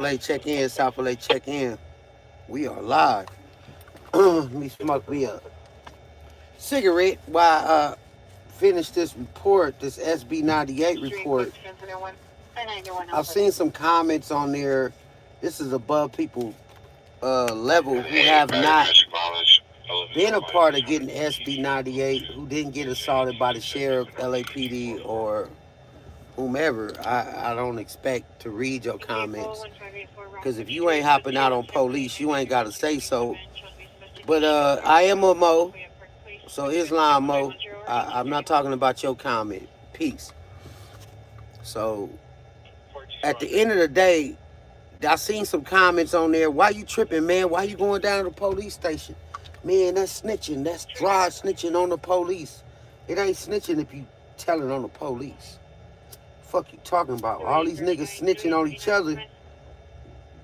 LA check in, South LA check in. We are live. Let me smoke me a cigarette while I finish this report, this SB98 report. I've seen some comments on there. This is above people level who have not been a part of getting SB98, who didn't get assaulted by the sheriff, LAPD, or whomever. I don't expect to read your comments because if you ain't hopping out on police, you ain't got to say so. But I am a Mo, so Islam Mo. I'm not talking about your comment. Peace. So at the end of the day, I seen some comments on there. Why you tripping, man? Why you going down to the police station? Man, that's snitching. That's dry snitching on the police. It ain't snitching if you telling on the police. Fuck you talking about? All these niggas snitching on each other,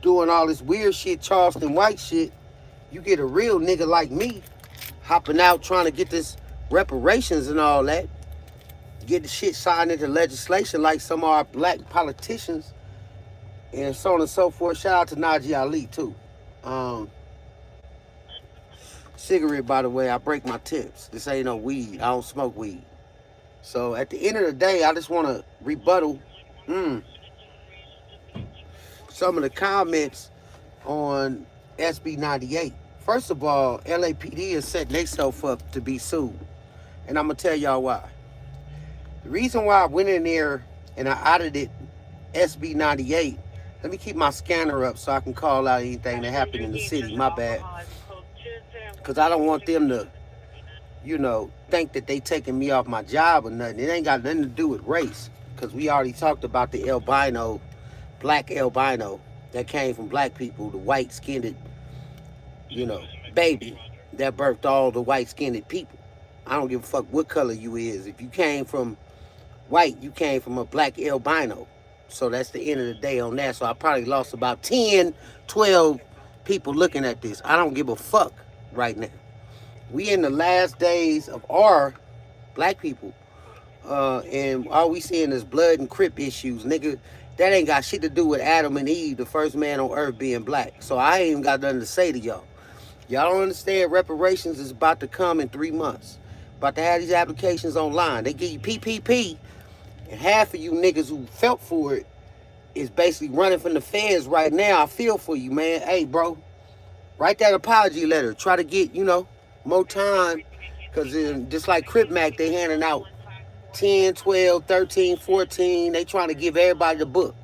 doing all this weird shit, Charleston White shit. You get a real nigga like me hopping out trying to get this reparations and all that. Get the shit signed into legislation like some of our black politicians and so on and so forth. Shout out to Najee Ali too. Cigarette, by the way, I break my tips. This ain't no weed. I don't smoke weed. So at the end of the day, I just want to rebuttal some of the comments on SB 98. First of all, LAPD is setting themselves up to be sued. And I'm going to tell y'all why. The reason why I went in there and I audited SB 98, let me keep my scanner up so I can call out anything that happened in the city. My bad. Because I don't want them to, think that they taking me off my job or nothing. It ain't got nothing to do with race. Because we already talked about the albino, black albino that came from black people, the white-skinned, baby that birthed all the white-skinned people. I don't give a fuck what color you is. If you came from white, you came from a black albino. So that's the end of the day on that. So I probably lost about 10, 12 people looking at this. I don't give a fuck right now. We in the last days of our black people. And all we seeing is blood and crip issues. Nigga, that ain't got shit to do with Adam and Eve, the first man on earth being black. So I ain't even got nothing to say to y'all. Y'all don't understand reparations is about to come in 3 months. About to have these applications online. They give you PPP. And half of you niggas who felt for it is basically running from the feds right now. I feel for you, man. Hey, bro, write that apology letter. Try to get, more time. Because just like Crip Mac, they handing out 10, 12, 13, 14. They trying to give everybody the book.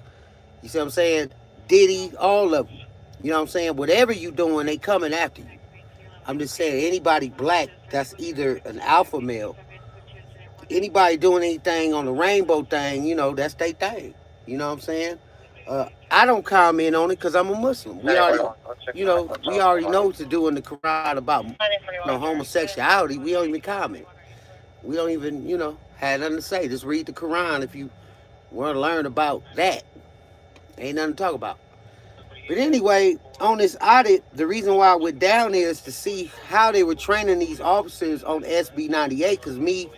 You see what I'm saying? Diddy, all of them. You know what I'm saying? Whatever you doing, they coming after you. I'm just saying, anybody black that's either an alpha male, anybody doing anything on the rainbow thing, that's their thing. You know what I'm saying? I don't comment on it because I'm a Muslim. We already know what to do in the Quran about homosexuality. We don't even comment. We don't even, have nothing to say. Just read the Quran if you want to learn about that. Ain't nothing to talk about. But anyway, on this audit, the reason why I went down there is to see how they were training these officers on SB 98, because me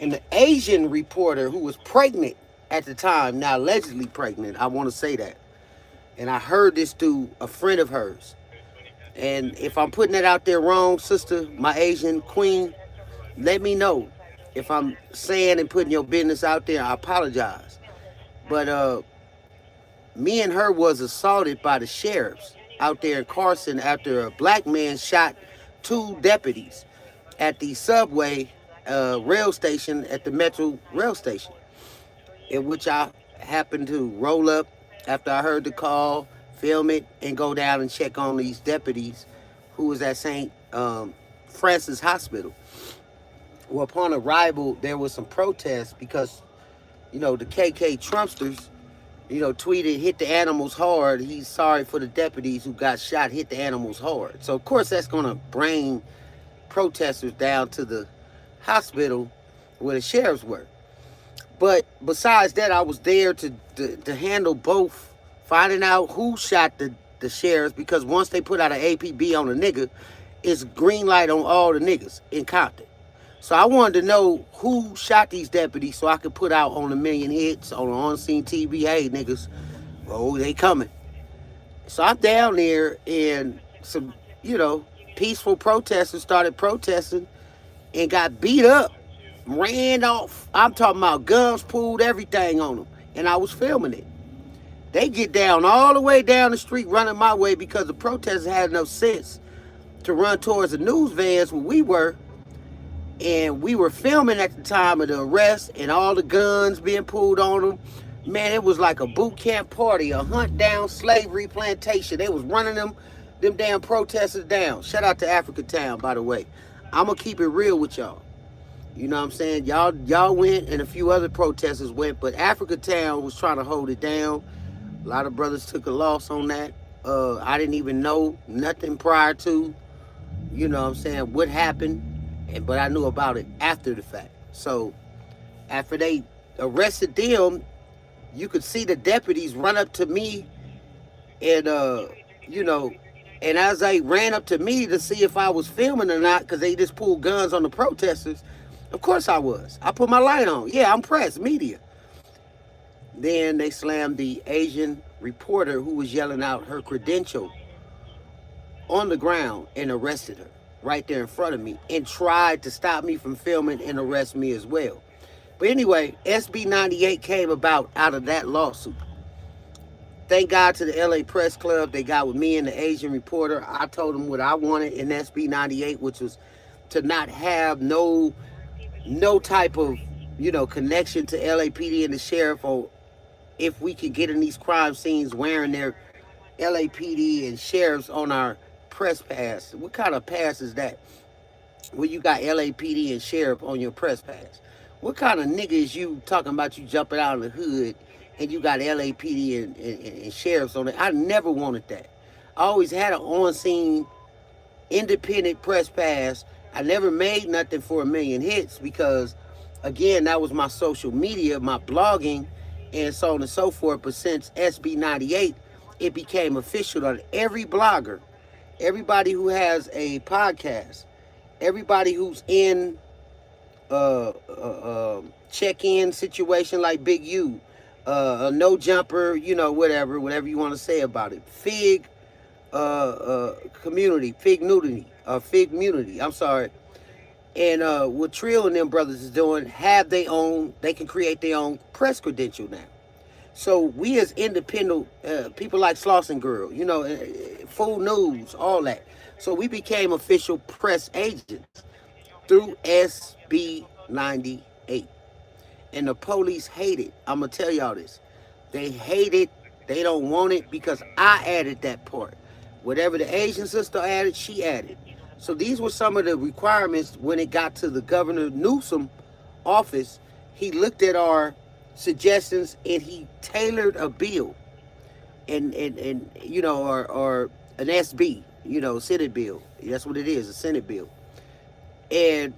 and the Asian reporter who was pregnant at the time, now allegedly pregnant, I want to say that. And I heard this through a friend of hers. And if I'm putting that out there wrong, sister, my Asian queen, let me know. If I'm saying and putting your business out there, I apologize. But me and her was assaulted by the sheriffs out there in Carson after a black man shot 2 deputies at the subway rail station at the Metro rail station, in which I happened to roll up after I heard the call, film it, and go down and check on these deputies who was at St. Francis Hospital. Well, upon arrival, there was some protests because, the KK Trumpsters, tweeted, hit the animals hard. He's sorry for the deputies who got shot, hit the animals hard. So, of course, that's going to bring protesters down to the hospital where the sheriffs were. But besides that, I was there to handle both, finding out who shot the sheriffs, because once they put out an APB on a nigga, it's green light on all the niggas in Compton. So I wanted to know who shot these deputies so I could put out on a million hits on on-scene TV, hey, niggas, oh, they coming. So I'm down there, and some, peaceful protesters started protesting and got beat up, ran off. I'm talking about guns pulled, everything on them. And I was filming it. They get down all the way down the street running my way because the protesters had enough sense to run towards the news vans where we were. And we were filming at the time of the arrest and all the guns being pulled on them. Man, it was like a boot camp party, a hunt down slavery plantation. They was running them damn protesters down. Shout out to Africa Town, by the way. I'm gonna keep it real with y'all. You know what I'm saying? Y'all went and a few other protesters went, but Africa Town was trying to hold it down. A lot of brothers took a loss on that. I didn't even know nothing prior to, what happened. But I knew about it after the fact. So after they arrested them, you could see the deputies run up to me and, and as they ran up to me to see if I was filming or not, because they just pulled guns on the protesters, of course I was. I put my light on. Yeah, I'm press, media. Then they slammed the Asian reporter who was yelling out her credential on the ground and arrested her right there in front of me and tried to stop me from filming and arrest me as well. But anyway, SB 98 came about out of that lawsuit. Thank God to the LA Press Club. They got with me and the Asian reporter. I told them what I wanted in SB 98, which was to not have no type of, connection to LAPD and the sheriff, or if we could get in these crime scenes wearing their LAPD and sheriffs on our press pass. What kind of pass is that? Well, you got LAPD and sheriff on your press pass. What kind of nigga is you talking about, you jumping out of the hood and you got LAPD and sheriffs on it? I never wanted that. I always had an on-scene, independent press pass. I never made nothing for 1 million hits because, again, that was my social media, my blogging, and so on and so forth. But since SB 98, it became official on every blogger, everybody who has a podcast, everybody who's in check-in situation like Big U, a no jumper, whatever you want to say about it. Fig community, Fig Munity, I'm sorry. And what Trill and them brothers is doing, they can create their own press credential now. So we as independent people like Slauson Girl, Full News, all that. So we became official press agents through SB 98. And the police hate it. I'm going to tell y'all this. They hate it. They don't want it because I added that part. Whatever the Asian sister added, she added. So these were some of the requirements when it got to the Governor Newsom office. He looked at our suggestions and he tailored a bill and or an SB, Senate bill. That's what it is, a Senate bill. And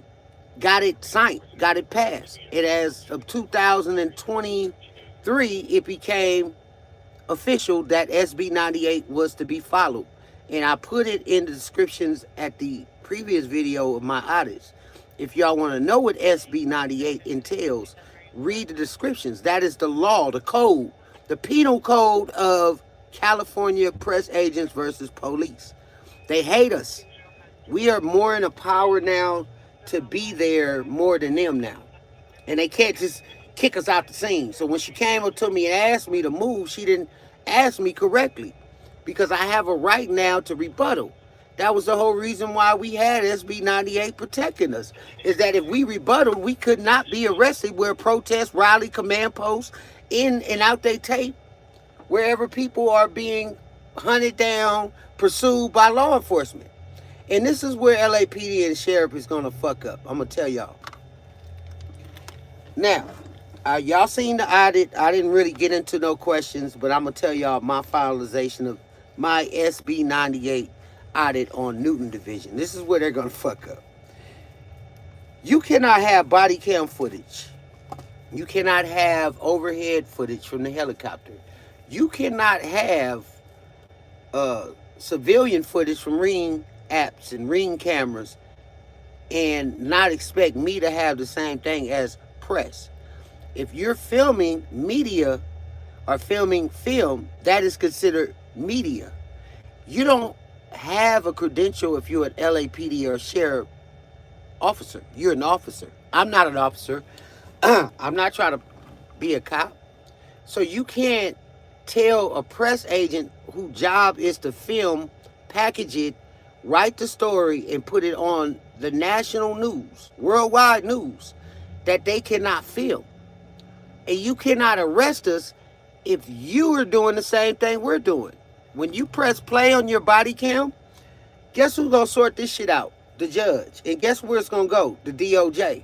got it signed, got it passed. And as of 2023, it became official that SB 98 was to be followed. And I put it in the descriptions at the previous video of my audits. If y'all want to know what SB 98 entails, read the descriptions. That is the law, the code, the penal code of California press agents versus police. They hate us. We are more in a power now to be there more than them now. And they can't just kick us out the scene. So when she came up to me and asked me to move, she didn't ask me correctly because I have a right now to rebuttal. That was the whole reason why we had SB 98 protecting us, is that if we rebutted, we could not be arrested where protests, rally, command posts, in and out they tape, wherever people are being hunted down, pursued by law enforcement. And this is where LAPD and sheriff is going to fuck up. I'm going to tell y'all. Now, y'all seen the audit. I didn't really get into no questions, but I'm going to tell y'all my finalization of my SB 98 audit on Newton Division. This is where they're going to fuck up. You cannot have body cam footage. You cannot have overhead footage from the helicopter. You cannot have civilian footage from Ring apps and Ring cameras and not expect me to have the same thing as press. If you're filming media or filming film, that is considered media. You don't have a credential if you're an LAPD or a sheriff officer. You're an officer. I'm not an officer. I'm not trying to be a cop. So you can't tell a press agent whose job is to film, package it, write the story, and put it on the national news, worldwide news, that they cannot film. And you cannot arrest us if you are doing the same thing we're doing. When you press play on your body cam, guess who's going to sort this shit out? The judge. And guess where it's going to go? The DOJ.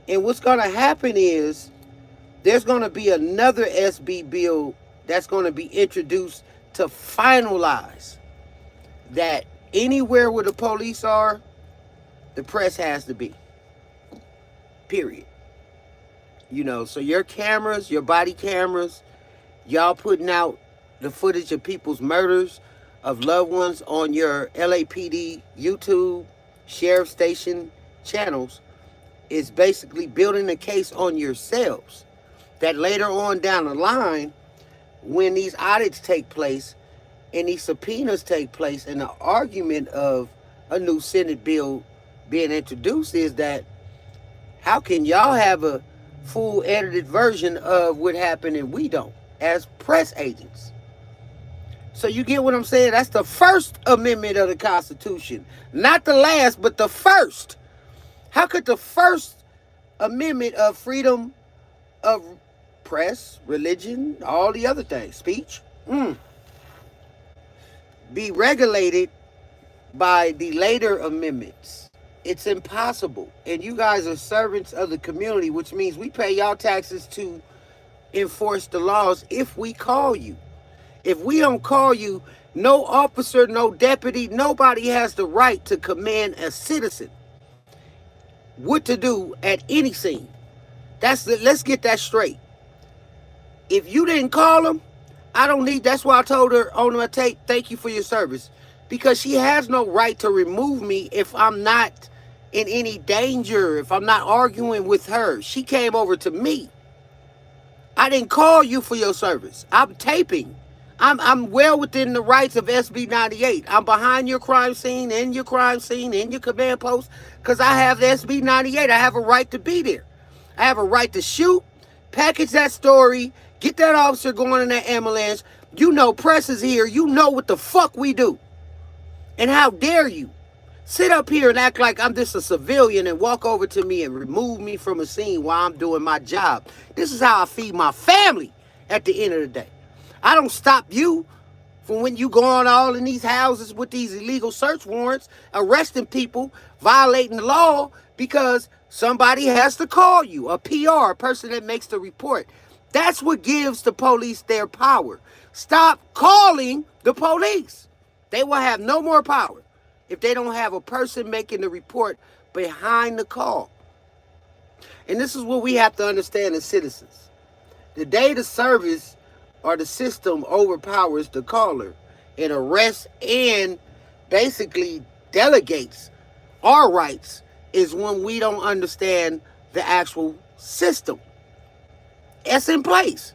And what's going to happen is there's going to be another SB bill that's going to be introduced to finalize that anywhere where the police are, the press has to be. Period. You know, so your cameras, your body cameras, y'all putting out the footage of people's murders of loved ones on your LAPD, YouTube, sheriff station channels is basically building a case on yourselves that later on down the line, when these audits take place and these subpoenas take place and the argument of a new Senate bill being introduced is that how can y'all have a full edited version of what happened and we don't as press agents? So you get what I'm saying? That's the First Amendment of the Constitution. Not the last, but the first. How could the First Amendment of freedom of press, religion, all the other things, speech, be regulated by the later amendments? It's impossible. And you guys are servants of the community, which means we pay y'all taxes to enforce the laws if we call you. If we don't call you, no officer, no deputy, nobody has the right to command a citizen what to do at any scene. Let's get that straight. If you didn't call them, I don't need, that's why I told her on my tape, thank you for your service. Because she has no right to remove me if I'm not in any danger, if I'm not arguing with her. She came over to me. I didn't call you for your service. I'm taping. I'm well within the rights of SB 98. I'm behind your crime scene, in your crime scene, in your command post, because I have the SB 98. I have a right to be there. I have a right to shoot, package that story, get that officer going in that ambulance. You know press is here. You know what the fuck we do. And how dare you sit up here and act like I'm just a civilian and walk over to me and remove me from a scene while I'm doing my job. This is how I feed my family at the end of the day. I don't stop you from when you go on all in these houses with these illegal search warrants, arresting people, violating the law, because somebody has to call you, a PR, a person that makes the report. That's what gives the police their power. Stop calling the police. They will have no more power if they don't have a person making the report behind the call. And this is what we have to understand as citizens. The day the service or the system overpowers the caller and arrests and basically delegates our rights is when we don't understand the actual system that's in place.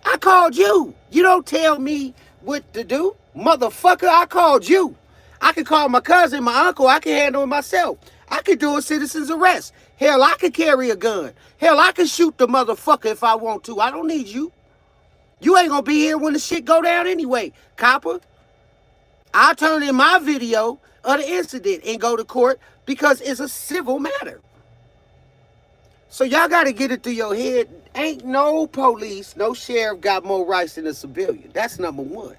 I called you. You don't tell me what to do. Motherfucker, I called you. I could call my cousin, my uncle. I can handle it myself. I could do a citizen's arrest. Hell, I could carry a gun. Hell, I could shoot the motherfucker if I want to. I don't need you. You ain't gonna be here when the shit go down anyway, copper. I'll turn in my video of the incident and go to court because it's a civil matter. So y'all got to get it through your head. Ain't no police, no sheriff got more rights than a civilian. That's number one.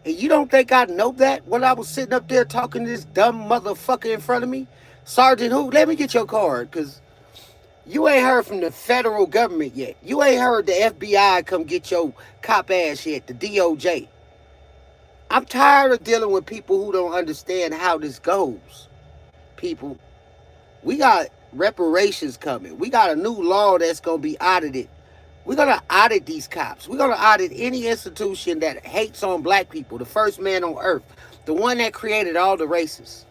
And you don't think I know that when I was sitting up there talking to this dumb motherfucker in front of me? Sergeant who? Let me get your card, because you ain't heard from the federal government yet. You ain't heard the FBI come get your cop ass yet, the DOJ. I'm tired of dealing with people who don't understand how this goes. People, we got reparations coming. We got a new law that's going to be audited. We're going to audit these cops. We're going to audit any institution that hates on black people, the first man on earth, the one that created all the races.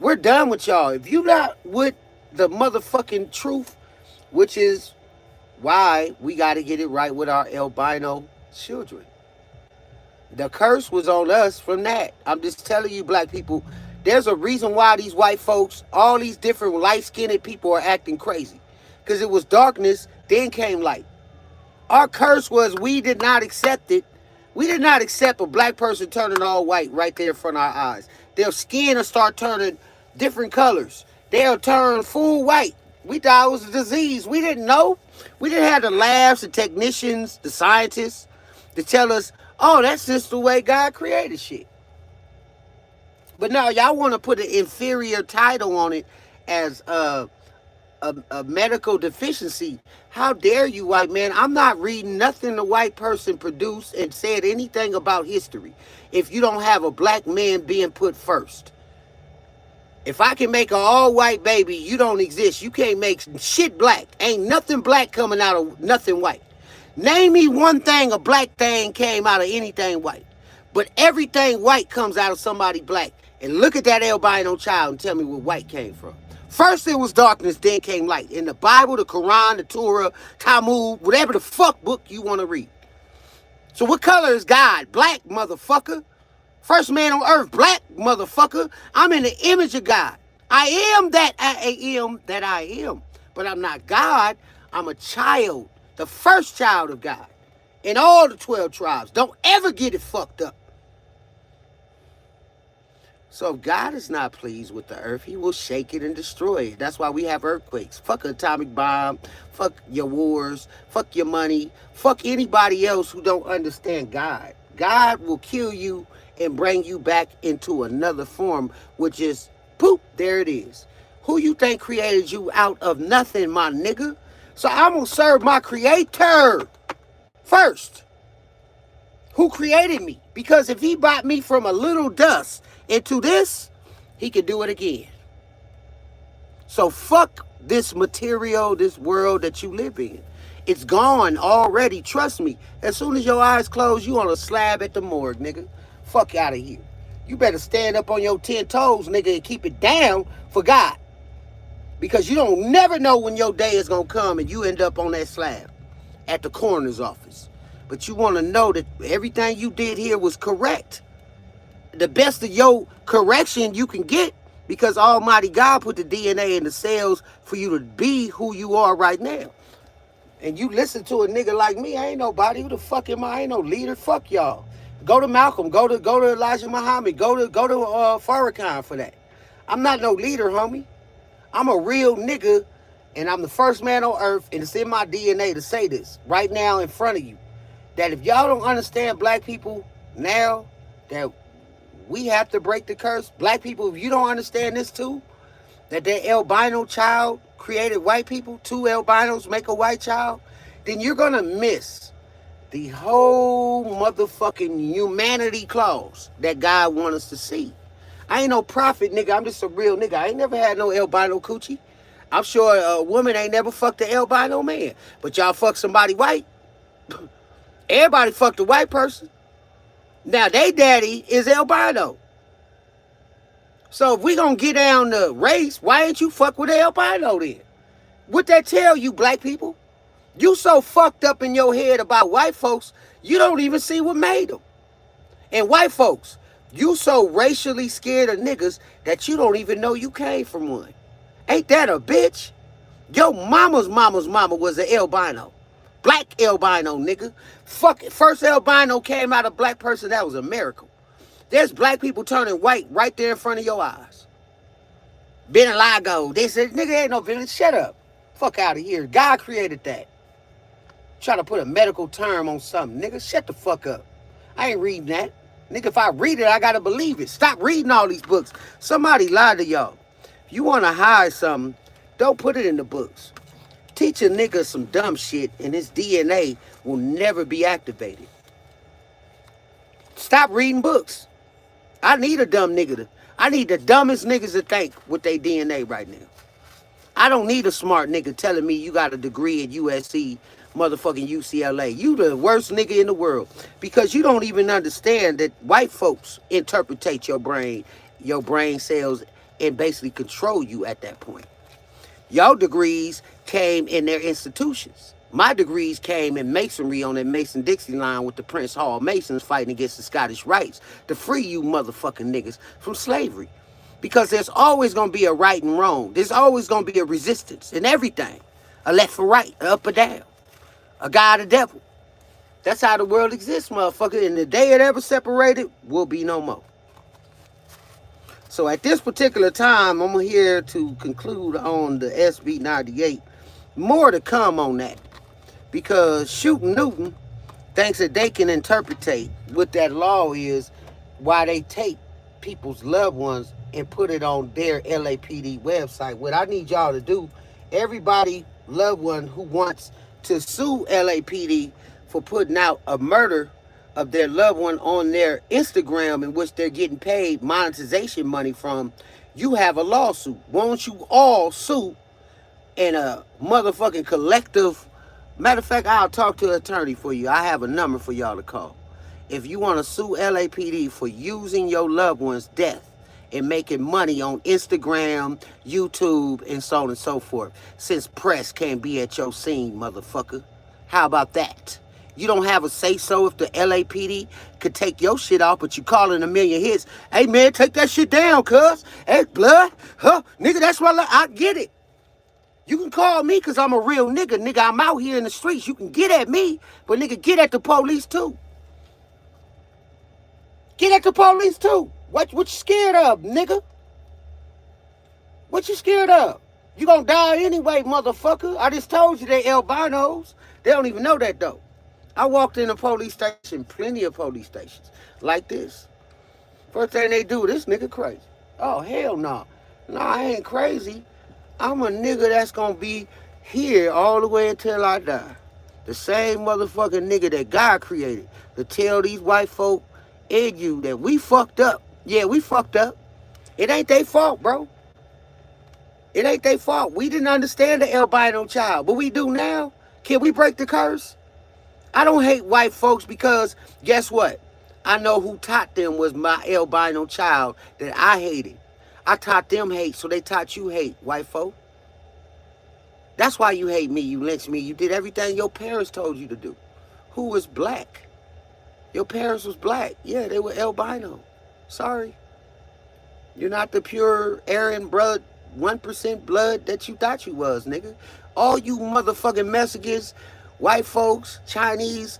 We're done with y'all. If you not with the motherfucking truth, which is why we got to get it right with our albino children. The curse was on us from that. I'm just telling you, black people, there's a reason why these white folks, all these different light-skinned people are acting crazy. Because it was darkness, then came light. Our curse was we did not accept it. We did not accept a black person turning all white right there in front of our eyes. Their skin will start turning different colors. They'll turn full white. We thought it was a disease. We didn't know. We didn't have the labs, the technicians, the scientists to tell us, oh, that's just the way God created shit. But now y'all want to put an inferior title on it as a medical deficiency. How dare you, white man? I'm not reading nothing the white person produced and said anything about history if you don't have a black man being put first. If I can make an all-white baby, you don't exist. You can't make shit black. Ain't nothing black coming out of nothing white. Name me one thing a black thing came out of anything white. But everything white comes out of somebody black. And look at that albino child and tell me where white came from. First it was darkness, then came light. In the Bible, the Quran, the Torah, Talmud, whatever the fuck book you want to read. So what color is God? Black, motherfucker. First man on earth, black, motherfucker. I'm in the image of God. I am that I am. But I'm not God. I'm a child. The first child of God. In all the 12 tribes. Don't ever get it fucked up. So if God is not pleased with the earth, he will shake it and destroy it. That's why we have earthquakes. Fuck an atomic bomb. Fuck your wars. Fuck your money. Fuck anybody else who don't understand God. God will kill you and bring you back into another form, which is, poop, there it is. Who you think created you out of nothing, my nigga? So I'm going to serve my creator first. Who created me? Because if he brought me from a little dust into this, he could do it again. So fuck this material, this world that you live in. It's gone already, trust me. As soon as your eyes close, you on a slab at the morgue, nigga. Fuck out of here. You better stand up on your 10 toes, nigga, and keep it down for God. Because you don't never know when your day is going to come and you end up on that slab at the coroner's office. But you want to know that everything you did here was correct. The best of your correction you can get, because Almighty God put the DNA in the cells for you to be who you are right now. And you listen to a nigga like me, I ain't nobody. Who the fuck am I? I ain't no leader. Fuck y'all. Go to Malcolm. Go to Elijah Muhammad. Go to Farrakhan for that. I'm not no leader, homie. I'm a real nigga, and I'm the first man on earth, and it's in my DNA to say this right now in front of you. That if y'all don't understand black people now, that we have to break the curse. Black people, if you don't understand this too, that that albino child created white people, 2 albinos make a white child, then you're going to miss the whole motherfucking humanity clause that God wants us to see. I ain't no prophet, nigga. I'm just a real nigga. I ain't never had no albino coochie. I'm sure a woman ain't never fucked an albino man. But y'all fuck somebody white. Everybody fucked a white person. Now, they daddy is albino. So if we gonna get down to race, why ain't you fuck with albino then? What that tell you, black people? You so fucked up in your head about white folks, you don't even see what made them. And white folks, you so racially scared of niggas that you don't even know you came from one. Ain't that a bitch? Your mama's mama was an albino. Black albino, nigga. Fuck it. First albino came out of black person, that was a miracle. There's black people turning white right there in front of your eyes. Vitiligo. They said, nigga, ain't no vitiligo. Shut up. Fuck out of here. God created that. Try to put a medical term on something. Nigga, shut the fuck up. I ain't reading that. Nigga, if I read it, I gotta believe it. Stop reading all these books. Somebody lied to y'all. If you want to hide something, don't put it in the books. Teach a nigga some dumb shit and his DNA will never be activated. Stop reading books. I need a dumb nigga. I need the dumbest niggas to think with their DNA right now. I don't need a smart nigga telling me you got a degree at USC, motherfucking UCLA. You the worst nigga in the world. Because you don't even understand that white folks interpretate your brain cells, and basically control you at that point. Your degrees came in their institutions. My degrees came in masonry on that Mason-Dixie line with the Prince Hall Masons fighting against the Scottish Rites to free you motherfucking niggas from slavery. Because there's always going to be a right and wrong. There's always going to be a resistance in everything. A left or right, a up or down, a God or devil. That's how the world exists, motherfucker. And the day it ever separated will be no more. So at this particular time, I'm here to conclude on the SB 98. More to come on that. Because Shooting Newton thinks that they can interpretate what that law is, why they take people's loved ones and put it on their LAPD website. What I need y'all to do, everybody loved one who wants to sue LAPD for putting out a murder of their loved one on their Instagram in which they're getting paid monetization money from, you have a lawsuit. Won't you all sue in a motherfucking collective? Matter of fact, I'll talk to an attorney for you. I have a number for y'all to call. If you want to sue LAPD for using your loved one's death and making money on Instagram, YouTube, and so on and so forth, since press can't be at your scene, motherfucker. How about that? You don't have a say-so if the LAPD could take your shit off, but you calling a million hits. Hey, man, take that shit down, cuz. Hey, blood. Huh? Nigga, that's what I get it. You can call me because I'm a real nigga. Nigga, I'm out here in the streets. You can get at me, but nigga, get at the police too. Get at the police too. What you scared of, nigga? What you scared of? You gonna die anyway, motherfucker. I just told you they albinos. They don't even know that though. I walked in a police station, plenty of police stations, like this. First thing they do, this nigga crazy. Oh, hell no. No, I ain't crazy. I'm a nigga that's gonna be here all the way until I die. The same motherfucking nigga that God created to tell these white folk and you that we fucked up. Yeah, we fucked up. It ain't their fault, bro. It ain't their fault. We didn't understand the albino child, but we do now. Can we break the curse? I don't hate white folks because guess what? I know who taught them was my albino child that I hated. I taught them hate, so they taught you hate, white folk. That's why you hate me, you lynched me. You did everything your parents told you to do. Who was black? Your parents was black. Yeah, they were albino. Sorry. You're not the pure Aryan blood, 1% blood that you thought you was, nigga. All you motherfucking Mexicans, white folks, Chinese,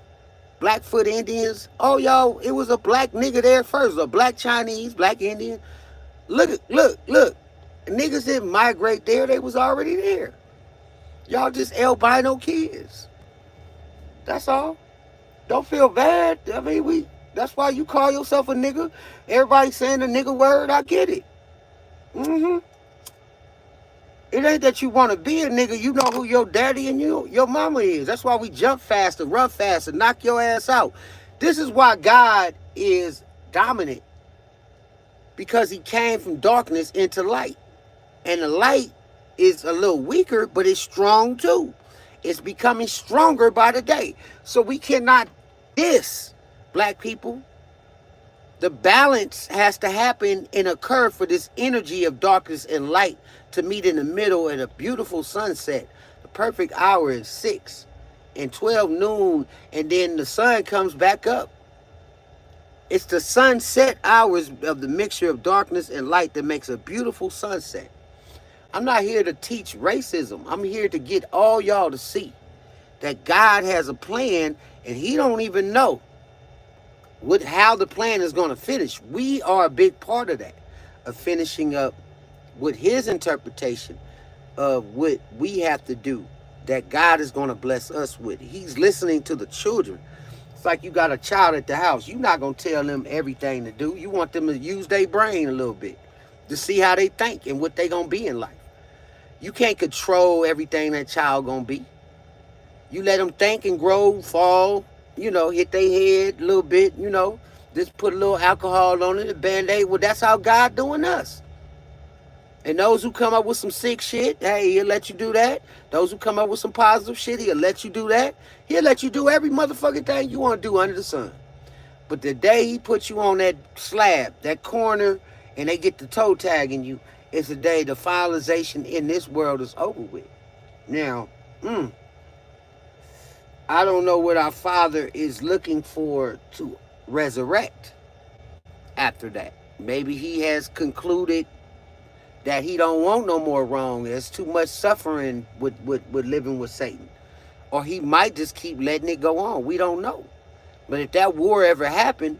Blackfoot Indians, all y'all, it was a black nigga there first. A black Chinese, black Indian. Look. Niggas didn't migrate there. They was already there. Y'all just albino kids. That's all. Don't feel bad. I mean, that's why you call yourself a nigga. Everybody saying the nigga word. I get it. It ain't that you want to be a nigga. You know who your daddy and your mama is. That's why we jump faster, run faster, knock your ass out. This is why God is dominant. Because he came from darkness into light. And the light is a little weaker, but it's strong too. It's becoming stronger by the day. So we cannot diss black people. The balance has to happen and occur for this energy of darkness and light to meet in the middle at a beautiful sunset. The perfect hour is 6 and 12 noon, and then the sun comes back up. It's the sunset hours of the mixture of darkness and light that makes a beautiful sunset. I'm not here to teach racism. I'm here to get all y'all to see that God has a plan and he don't even know how the plan is going to finish. We are a big part of that, of finishing up with his interpretation of what we have to do, that God is going to bless us with. He's listening to the children. It's like you got a child at the house. You're not going to tell them everything to do. You want them to use their brain a little bit to see how they think and what they going to be in life. You can't control everything that child going to be. You let them think and grow, fall, hit their head a little bit, just put a little alcohol on it, a Band-Aid. Well, that's how God doing us. And those who come up with some sick shit, hey, he'll let you do that. Those who come up with some positive shit, he'll let you do that. He'll let you do every motherfucking thing you want to do under the sun. But the day he puts you on that slab, that corner, and they get the toe tagging you, is the day the finalization in this world is over with. Now, I don't know what our Father is looking for to resurrect after that. Maybe he has concluded that he don't want no more wrong. There's too much suffering with living with Satan. Or he might just keep letting it go on. We don't know. But if that war ever happened,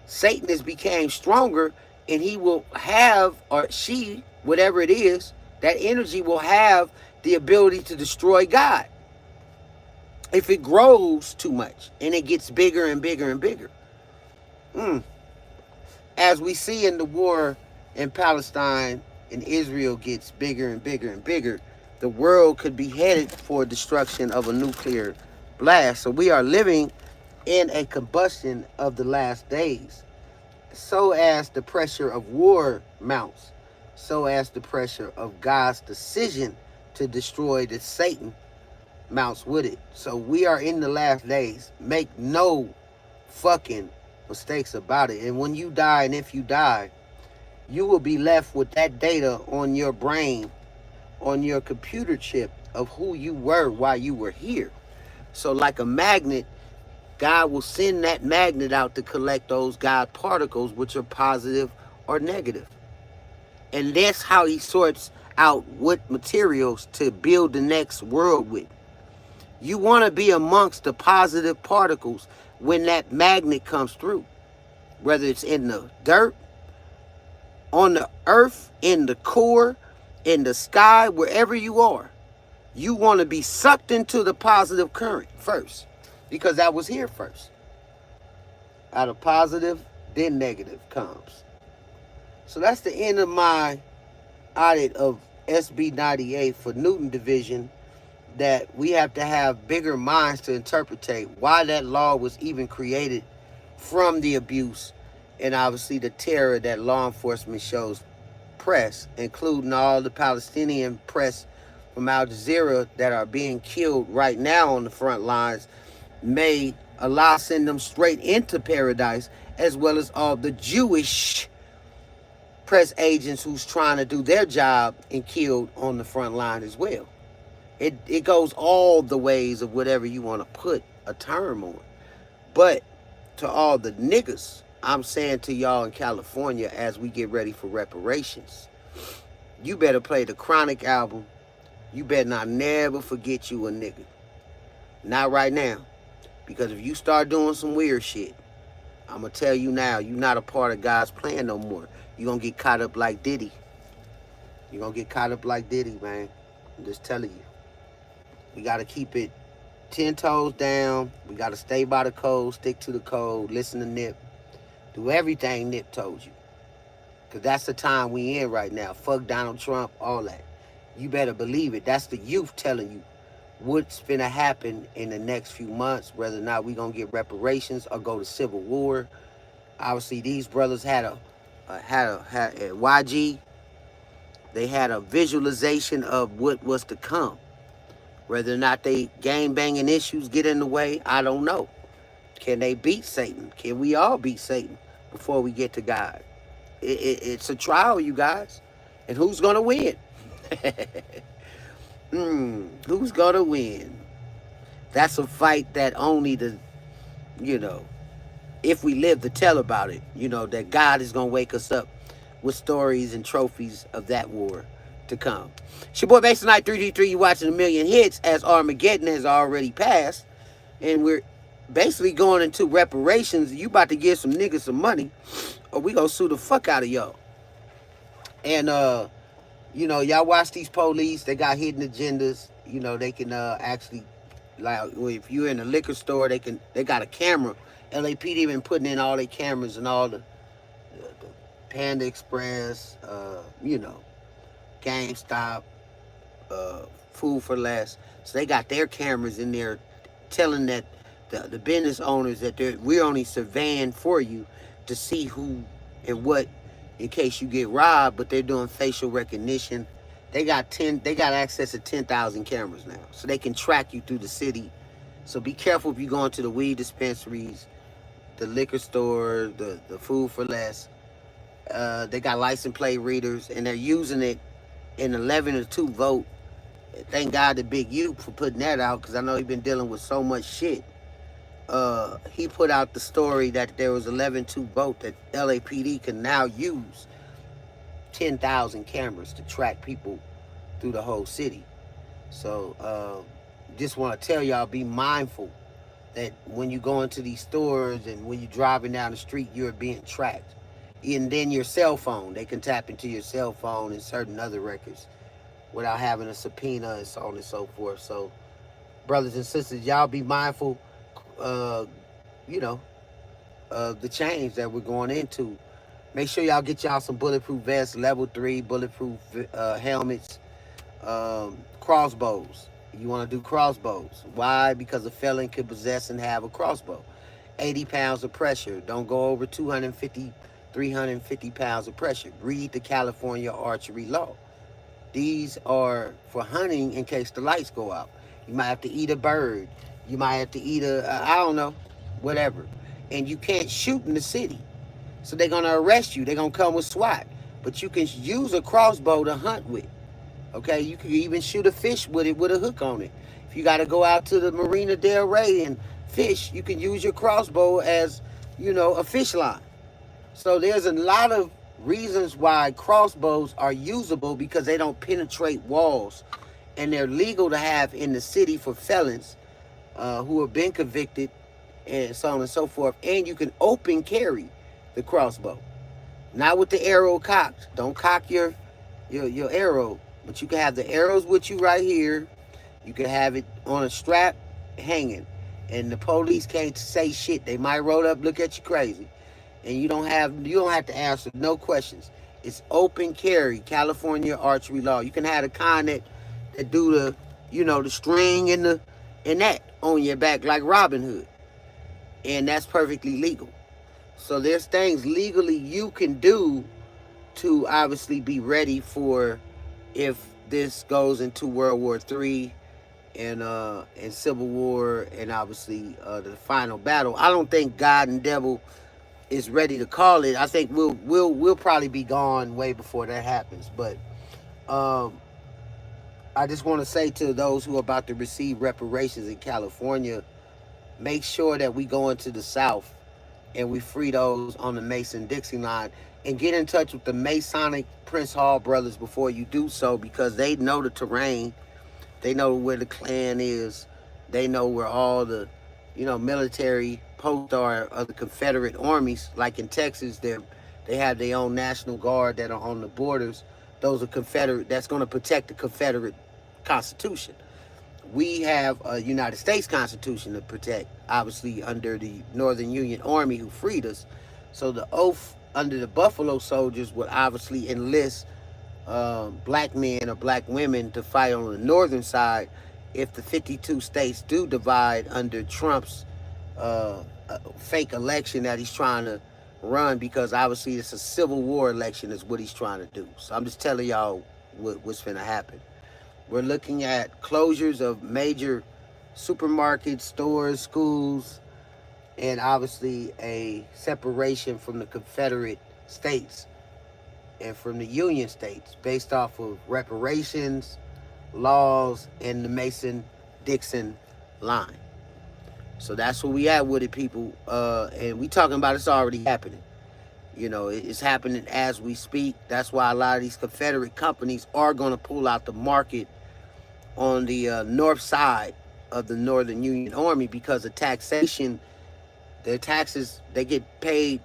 Satan has became stronger, and he will have, or she, whatever it is, that energy will have the ability to destroy God if it grows too much and it gets bigger and bigger and bigger. As we see in the war in Palestine and Israel gets bigger and bigger and bigger, the world could be headed for destruction of a nuclear blast. So we are living in a combustion of the last days. So as the pressure of war mounts, so as the pressure of God's decision to destroy the Satan mounts with it. So we are in the last days. Make no fucking mistakes about it. And when you die, and if you die, you will be left with that data on your brain, on your computer chip of who you were while you were here. So like a magnet, God will send that magnet out to collect those God particles, which are positive or negative. And that's how he sorts out what materials to build the next world with. You want to be amongst the positive particles when that magnet comes through, whether it's in the dirt, on the earth, in the core, in the sky, wherever you are. You want to be sucked into the positive current first, because that was here first. Out of positive, then negative comes. So that's the end of my audit of SB 98 for Newton Division, that we have to have bigger minds to interpret why that law was even created from the abuse and obviously the terror that law enforcement shows press, including all the Palestinian press from Al Jazeera that are being killed right now on the front lines. May Allah send them straight into paradise, as well as all the Jewish press agents who's trying to do their job and killed on the front line as well. It goes all the ways of whatever you want to put a term on. But to all the niggas, I'm saying to y'all in California as we get ready for reparations, you better play the Chronic album. You better not never forget you a nigga. Not right now. Because if you start doing some weird shit, I'm going to tell you now, you're not a part of God's plan no more. You're going to get caught up like Diddy. You're going to get caught up like Diddy, man. I'm just telling you. We got to keep it 10 toes down. We got to stay by the code, stick to the code, listen to Nip. Do everything Nip told you. Because that's the time we in right now. Fuck Donald Trump, all that. You better believe it. That's the youth telling you what's finna happen in the next few months, whether or not we gonna get reparations or go to civil war. Obviously, these brothers had a YG. They had a visualization of what was to come. Whether or not they gang banging issues get in the way, I don't know. Can they beat Satan? Can we all beat Satan before we get to God? It's a trial, you guys. And who's gonna win? Who's gonna win? That's a fight that only the, if we live to tell about it, that God is gonna wake us up with stories and trophies of that war to come. It's your boy Mason Knight 3D3. You watching a million hits as Armageddon has already passed, and we're basically going into reparations. You about to give some niggas some money, or we gonna sue the fuck out of y'all. And y'all watch these police. They got hidden agendas. They can actually, like, if you're in a liquor store, they got a camera. LAPD been putting in all their cameras and all the Panda Express, GameStop, Food for Less. So they got their cameras in there telling that the business owners that we're only surveying for you to see who and what in case you get robbed, but they're doing facial recognition. They got access to 10,000 cameras now. So they can track you through the city. So be careful if you go into the weed dispensaries, the liquor store, the Food for Less. They got license plate readers, and they're using it in 11-2 vote Thank God to Big U for putting that out, because I know he's been dealing with so much shit. He put out the story that there was 11-2 vote that LAPD can now use 10,000 cameras to track people through the whole city. So just want to tell y'all, be mindful that when you go into these stores and when you're driving down the street, you're being tracked. And then your cell phone, they can tap into your cell phone and certain other records without having a subpoena and so on and so forth. So, brothers and sisters, y'all be mindful, uh, you know, of the change that we're going into. Make sure y'all get y'all some bulletproof vests, level 3 bulletproof helmets, crossbows. You want to do crossbows. Why? Because a felon could possess and have a crossbow. 80 pounds of pressure. Don't go over 250, 350 pounds of pressure. Read the California archery law. These are for hunting in case the lights go out. You might have to eat a bird. You might have to eat I don't know, whatever. And you can't shoot in the city. So they're going to arrest you. They're going to come with SWAT. But you can use a crossbow to hunt with. Okay, you can even shoot a fish with it with a hook on it. If you got to go out to the Marina Del Rey and fish, you can use your crossbow as, a fish line. So there's a lot of reasons why crossbows are usable, because they don't penetrate walls, and they're legal to have in the city for felons who have been convicted and so on and so forth. And you can open carry the crossbow, not with the arrow cocked. Don't cock your arrow, but you can have the arrows with you right here. You can have it on a strap hanging, and the police can't say shit. They might roll up, look at you crazy, and you don't have to answer no questions. It's open carry, California archery law. You can have the kind that do the the string and that on your back like Robin Hood, and that's perfectly legal. So there's things legally you can do to obviously be ready for if this goes into World War III and Civil War, and obviously the final battle. I don't think God and devil is ready to call it. I think we'll probably be gone way before that happens. But I just want to say to those who are about to receive reparations in California, make sure that we go into the South and we free those on the Mason-Dixon line, and get in touch with the Masonic Prince Hall brothers before you do so, because they know the terrain. They know where the Klan is. They know where all the, military posts are of the Confederate armies. Like in Texas, they have their own National Guard that are on the borders. Those are Confederate. That's going to protect the Confederate Constitution. We have a United States Constitution to protect, obviously under the Northern Union Army who freed us. So the oath under the Buffalo Soldiers would obviously enlist black men or black women to fight on the northern side if the 52 states do divide under Trump's fake election that he's trying to run, because obviously it's a civil war election is what he's trying to do. So I'm just telling y'all what's finna happen. We're looking at closures of major supermarkets, stores, schools, and obviously a separation from the Confederate states and from the Union states based off of reparations, laws, and the Mason-Dixon line. So that's where we at with it, people. And we talking about it's already happening. It's happening as we speak. That's why a lot of these Confederate companies are going to pull out the market on the north side of the Northern Union Army, because of taxation. Their taxes, they get paid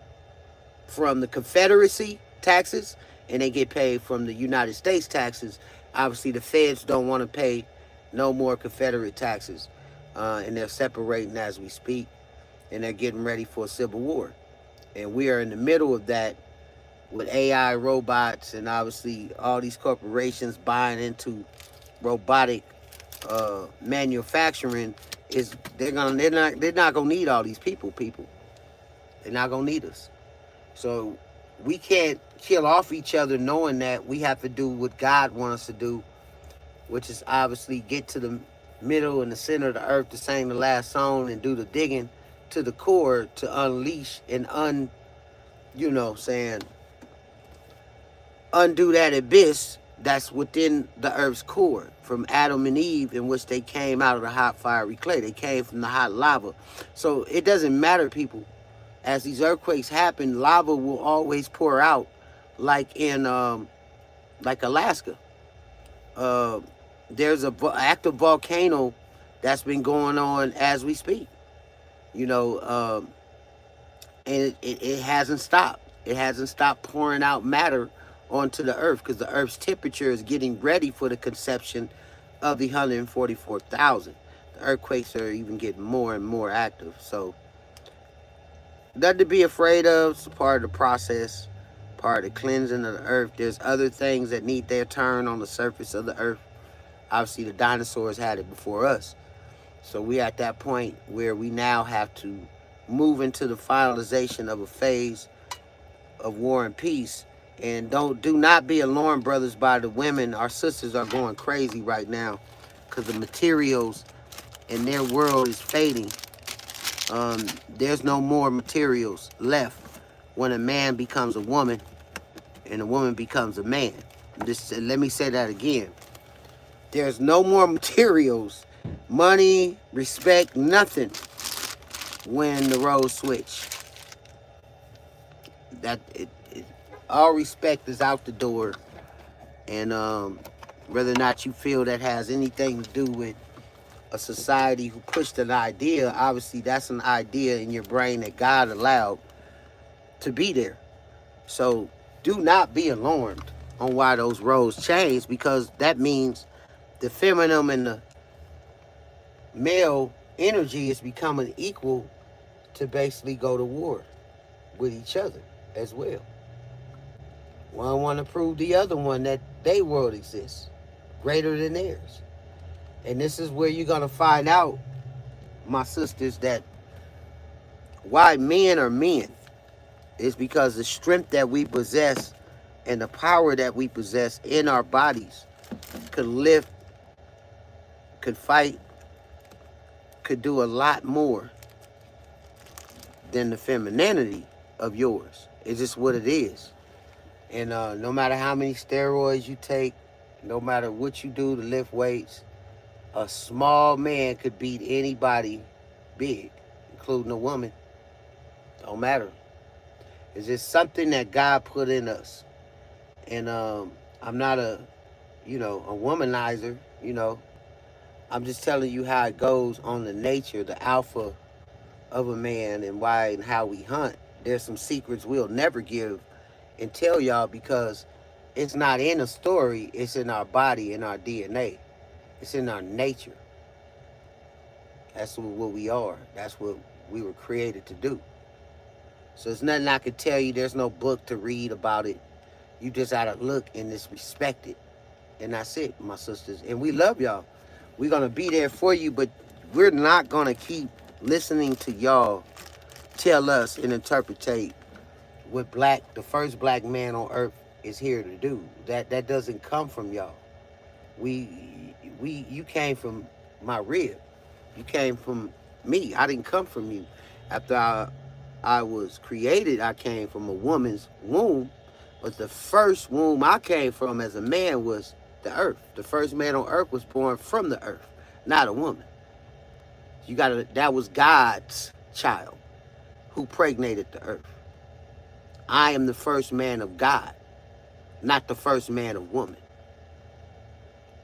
from the Confederacy taxes, and they get paid from the United States taxes. Obviously, the feds don't want to pay no more Confederate taxes, and they're separating as we speak, and they're getting ready for a civil war. And we are in the middle of that with AI, robots, and obviously all these corporations buying into robotic manufacturing. They're not gonna need all these people. They're not gonna need us. So we can't kill off each other, knowing that we have to do what God wants us to do, which is obviously get to the middle and the center of the earth to sing the last song and do the digging to the core to unleash and undo that abyss that's within the earth's core, from Adam and Eve, in which they came out of the hot fiery clay. They came from the hot lava. So it doesn't matter, people. As these earthquakes happen, lava will always pour out, like in like Alaska. Uh, there's a active volcano that's been going on as we speak. You know, and it hasn't stopped. It hasn't stopped pouring out matter onto the earth, because the earth's temperature is getting ready for the conception of the 144,000. The earthquakes are even getting more and more active. So nothing to be afraid of. It's part of the process, part of the cleansing of the earth. There's other things that need their turn on the surface of the earth. Obviously, the dinosaurs had it before us. So we at that point where we now have to move into the finalization of a phase of war and peace. And do not be alarmed, brothers, by the women. Our sisters are going crazy right now because the materials in their world is fading. There's no more materials left when a man becomes a woman and a woman becomes a man. Let me say that again. There's no more materials, money, respect, nothing when the roles switch. All respect is out the door. And whether or not you feel that has anything to do with a society who pushed an idea, obviously that's an idea in your brain that God allowed to be there. So do not be alarmed on why those roles change, because that means the feminine and the male energy is becoming equal to basically go to war with each other as well. One want to prove the other one that their world exists greater than theirs. And this is where you're going to find out, my sisters, that why men are men is because the strength that we possess and the power that we possess in our bodies could lift, could fight, could do a lot more than the femininity of yours. It's just what it is. And no matter how many steroids you take, no matter what you do to lift weights, a small man could beat anybody big, including a woman. Don't matter. It's just something that God put in us. And I'm not a womanizer, I'm just telling you how it goes on the nature, the alpha of a man, and why and how we hunt. There's some secrets we'll never give and tell y'all, because it's not in a story. It's in our body, in our DNA. It's in our nature. That's what we are. That's what we were created to do. So there's nothing I can tell you. There's no book to read about it. You just gotta look and just respect it. And that's it, my sisters. And we love y'all. We're gonna be there for you, but we're not gonna keep listening to y'all tell us and interpretate what the first black man on earth is here to do. That doesn't come from y'all. You came from my rib. You came from me. I didn't come from you. After I was created, I came from a woman's womb. But the first womb I came from as a man was the earth. The first man on earth was born from the earth, not a woman. That was God's child who pregnated the earth. I am the first man of God, not the first man of woman.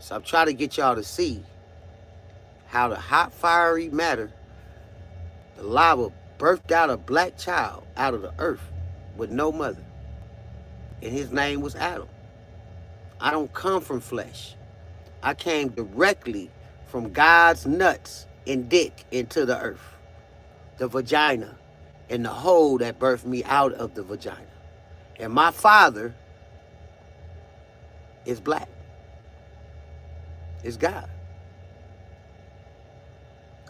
So I'm trying to get y'all to see how the hot, fiery matter, the lava, birthed out a black child out of the earth with no mother. And his name was Adam. I don't come from flesh. I came directly from God's nuts and dick into the earth, the vagina, and the hole that birthed me out of the vagina. And my father is black. It's God.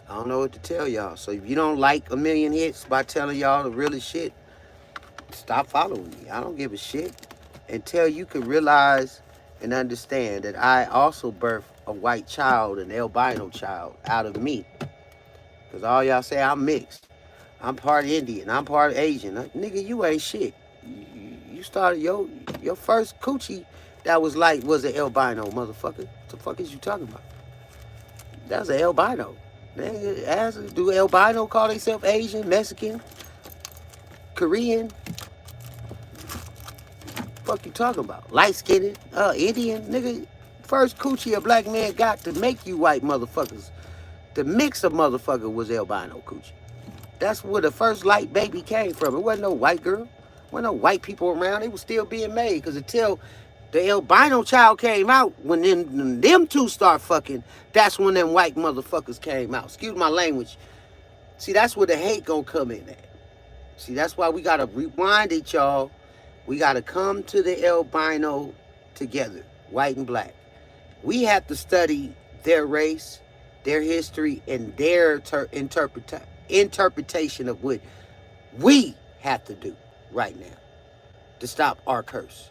I don't know what to tell y'all. So if you don't like a million hits by telling y'all the realest shit, stop following me. I don't give a shit. Until you can realize and understand that I also birthed a white child, an albino child, out of me. Because all y'all say I'm mixed. I'm part Indian. I'm part Asian. Nigga, you ain't shit. You started your first coochie that was light was an albino, motherfucker. What the fuck is you talking about? That was an albino. Do albino call themselves Asian, Mexican, Korean? Fuck you talking about? Light skinned, Indian, nigga. First coochie a black man got to make you white motherfuckers. To mix a motherfucker was albino coochie. That's where the first light baby came from. It wasn't no white girl. There wasn't no white people around. They was still being made. Because until the albino child came out, when them two start fucking, that's when them white motherfuckers came out. Excuse my language. See, that's where the hate gonna come in at. See, that's why we gotta rewind it, y'all. We gotta come to the albino together, white and black. We have to study their race, their history, and their interpretation of what we have to do right now to stop our curse.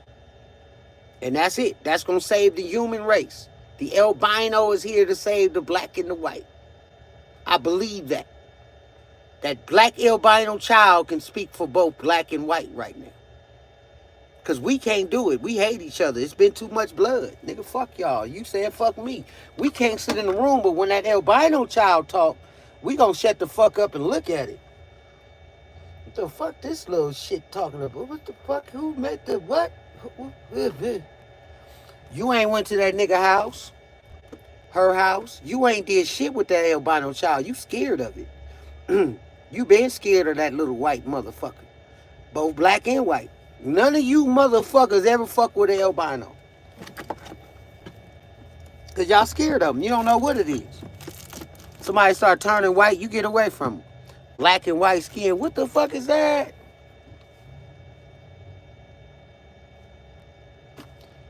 And that's it. That's going to save the human race. The albino is here to save the black and the white. I believe that. That black albino child can speak for both black and white right now. Because we can't do it. We hate each other. It's been too much blood. Nigga, fuck y'all. You said fuck me. We can't sit in the room, but when that albino child talk, we gonna shut the fuck up and look at it. What the fuck this little shit talking about? What the fuck? Who made the what? You ain't went to that nigga house. Her house. You ain't did shit with that albino child. You scared of it. You been scared of that little white motherfucker. Both black and white. None of you motherfuckers ever fuck with an albino. Because y'all scared of them. You don't know what it is. Somebody start turning white, you get away from them. Black and white skin, what the fuck is that?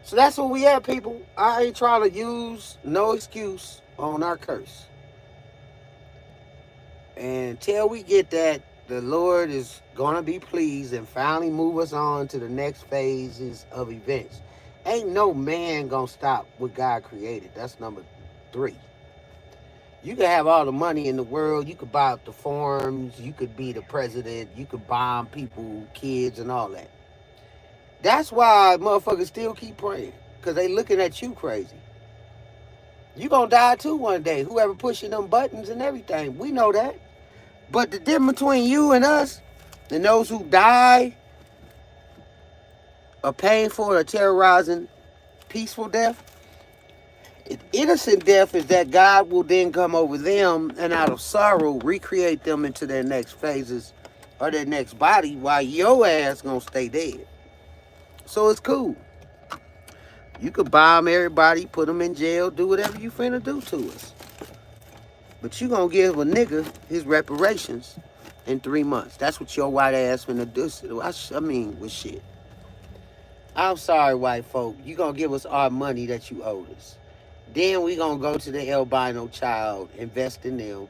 So that's what we at, people. I ain't trying to use no excuse on our curse. And until we get that, the Lord is going to be pleased and finally move us on to the next phases of events. Ain't no man going to stop what God created. That's number 3. You can have all the money in the world. You could buy up the farms. You could be the president. You could bomb people, kids, and all that. That's why motherfuckers still keep praying. Because they looking at you crazy. You going to die too one day. Whoever pushing them buttons and everything. We know that. But the difference between you and us, and those who die a painful or terrorizing peaceful death, innocent death is that God will then come over them and out of sorrow recreate them into their next phases or their next body while your ass gonna stay dead. So it's cool. You could bomb everybody, put them in jail, do whatever you finna do to us. But you gonna give a nigga his reparations in 3 months. That's what your white ass finna do. I mean, with shit. I'm sorry, white folk. You gonna give us our money that you owed us. Then we gonna go to the albino child, invest in them.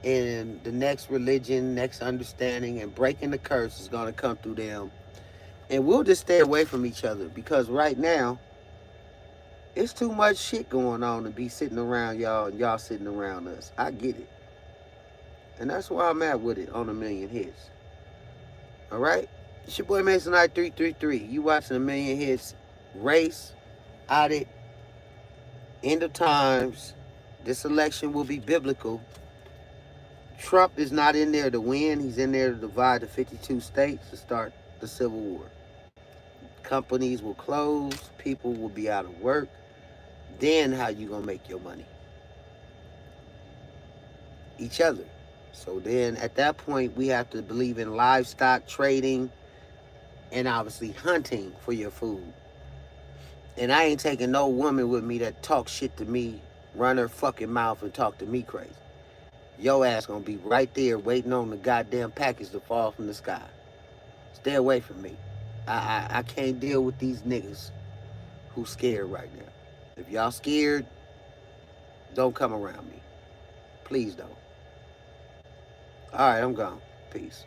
And the next religion, next understanding, and breaking the curse is gonna come through them. And we'll just stay away from each other. Because right now, it's too much shit going on to be sitting around y'all and y'all sitting around us. I get it. And that's why I'm at with it on A Million Hits. Alright? It's your boy Mason I 333. You watching A Million Hits. Race, audit, end of times. This election will be biblical. Trump is not in there to win. He's in there to divide the 52 states to start the Civil War. Companies will close. People will be out of work. Then how you gonna make your money? Each other. So then at that point, we have to believe in livestock trading and obviously hunting for your food. And I ain't taking no woman with me that talks shit to me, run her fucking mouth and talk to me crazy. Your ass gonna be right there waiting on the goddamn package to fall from the sky. Stay away from me. I can't deal with these niggas who scared right now. If y'all scared, don't come around me. Please don't. All right, I'm gone. Peace.